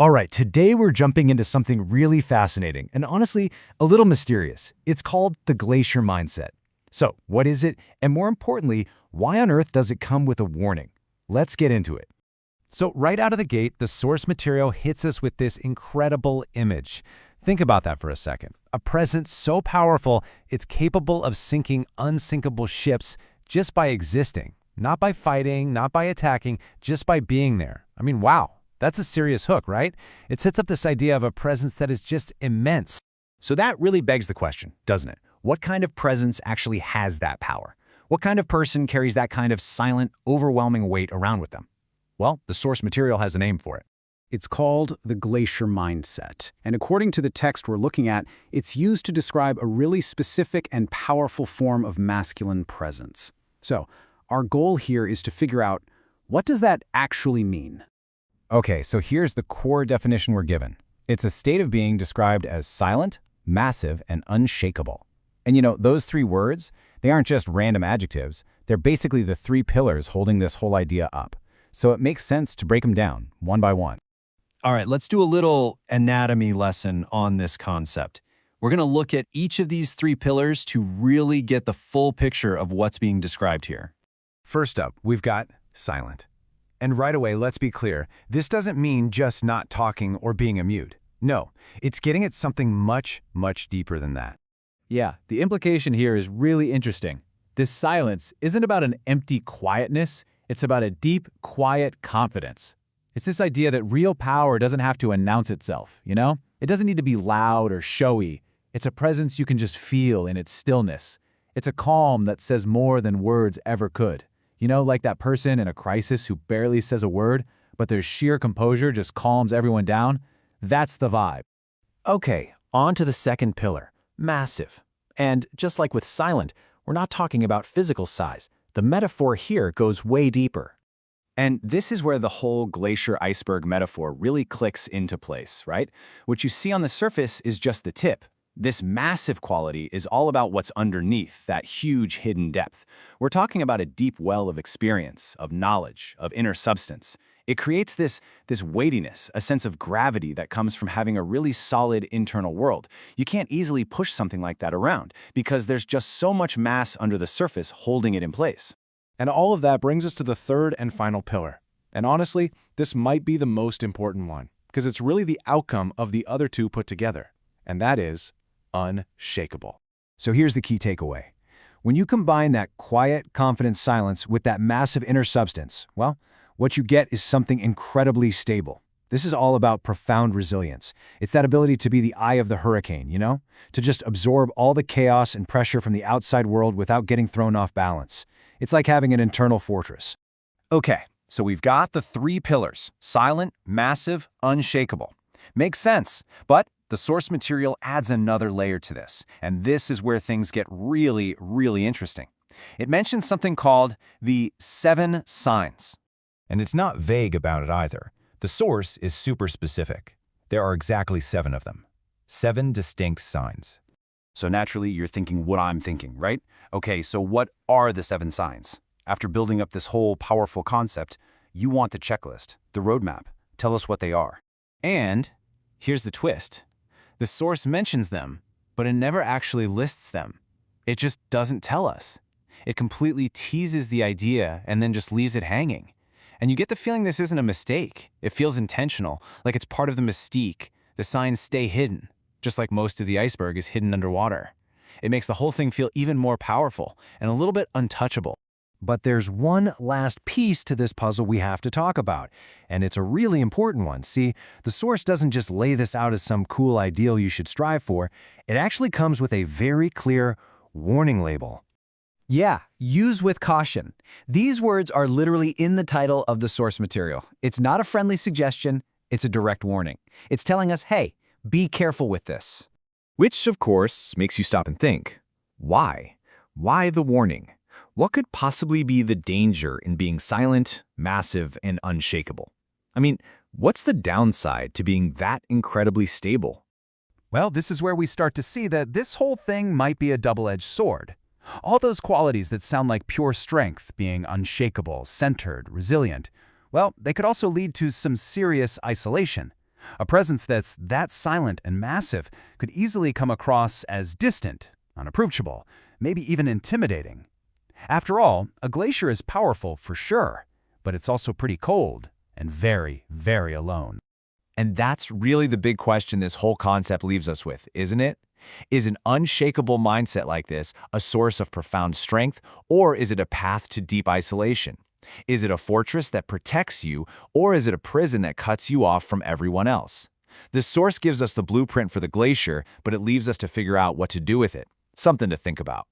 All right, today we're jumping into something really fascinating and honestly, a little mysterious. It's called the Glacier mindset. So, what is it? And more importantly, why on earth does it come with a warning? Let's get into it. So, right out of the gate, the source material hits us with this incredible image. Think about that for a second. A presence so powerful, it's capable of sinking unsinkable ships just by existing. Not by fighting, not by attacking, just by being there. I mean, wow. That's a serious hook, right? It sets up this idea of a presence that is just immense. So that really begs the question, doesn't it? What kind of presence actually has that power? What kind of person carries that kind of silent, overwhelming weight around with them? Well, the source material has a name for it. It's called the Glacier mindset. And according to the text we're looking at, it's used to describe a really specific and powerful form of masculine presence. So, our goal here is to figure out, what does that actually mean? Okay, so here's the core definition we're given. It's a state of being described as silent, massive, and unshakable. And you know, those three words, they aren't just random adjectives. They're basically the three pillars holding this whole idea up. So it makes sense to break them down, one by one. All right, let's do a little anatomy lesson on this concept. We're going to look at each of these three pillars to really get the full picture of what's being described here. First up, we've got silent. And right away, let's be clear, this doesn't mean just not talking or being a mute. No, it's getting at something much, much deeper than that. Yeah, the implication here is really interesting. This silence isn't about an empty quietness, it's about a deep, quiet confidence. It's this idea that real power doesn't have to announce itself, you know? It doesn't need to be loud or showy. It's a presence you can just feel in its stillness. It's a calm that says more than words ever could. You know, like that person in a crisis who barely says a word, but their sheer composure just calms everyone down. That's the vibe. Okay, on to the second pillar, massive. And just like with silent, we're not talking about physical size. The metaphor here goes way deeper. And this is where the whole glacier iceberg metaphor really clicks into place, right? What you see on the surface is just the tip. This massive quality is all about what's underneath that huge hidden depth. We're talking about a deep well of experience, of knowledge, of inner substance. It creates this weightiness, a sense of gravity that comes from having a really solid internal world. You can't easily push something like that around because there's just so much mass under the surface holding it in place. And all of that brings us to the third and final pillar. And honestly, this might be the most important one because it's really the outcome of the other two put together. And that is unshakable. So here's the key takeaway. When you combine that quiet, confident silence with that massive inner substance, well, what you get is something incredibly stable. This is all about profound resilience. It's that ability to be the eye of the hurricane, you know? To just absorb all the chaos and pressure from the outside world without getting thrown off balance. It's like having an internal fortress. Okay, so we've got the three pillars: silent, massive, unshakable. Makes sense, but the source material adds another layer to this, and this is where things get really, really interesting. It mentions something called the 7 signs. And it's not vague about it either. The source is super specific. There are exactly 7 of them. 7 distinct signs. So naturally, you're thinking what I'm thinking, right? Okay, so what are the 7 signs? After building up this whole powerful concept, you want the checklist, the roadmap. Tell us what they are. And here's the twist. The source mentions them, but it never actually lists them. It just doesn't tell us. It completely teases the idea and then just leaves it hanging. And you get the feeling this isn't a mistake. It feels intentional, like it's part of the mystique. The signs stay hidden, just like most of the iceberg is hidden underwater. It makes the whole thing feel even more powerful and a little bit untouchable. But there's one last piece to this puzzle we have to talk about, and it's a really important one. See, the source doesn't just lay this out as some cool ideal you should strive for. It actually comes with a very clear warning label. Yeah, use with caution. These words are literally in the title of the source material. It's not a friendly suggestion, it's a direct warning. It's telling us, hey, be careful with this. Which, of course, makes you stop and think, why? Why the warning? What could possibly be the danger in being silent, massive, and unshakable? I mean, what's the downside to being that incredibly stable? Well, this is where we start to see that this whole thing might be a double-edged sword. All those qualities that sound like pure strength, being unshakable, centered, resilient, well, they could also lead to some serious isolation. A presence that's that silent and massive could easily come across as distant, unapproachable, maybe even intimidating. After all, a glacier is powerful for sure, but it's also pretty cold and very, very alone. And that's really the big question this whole concept leaves us with, isn't it? Is an unshakable mindset like this a source of profound strength, or is it a path to deep isolation? Is it a fortress that protects you, or is it a prison that cuts you off from everyone else? This source gives us the blueprint for the glacier, but it leaves us to figure out what to do with it. Something to think about.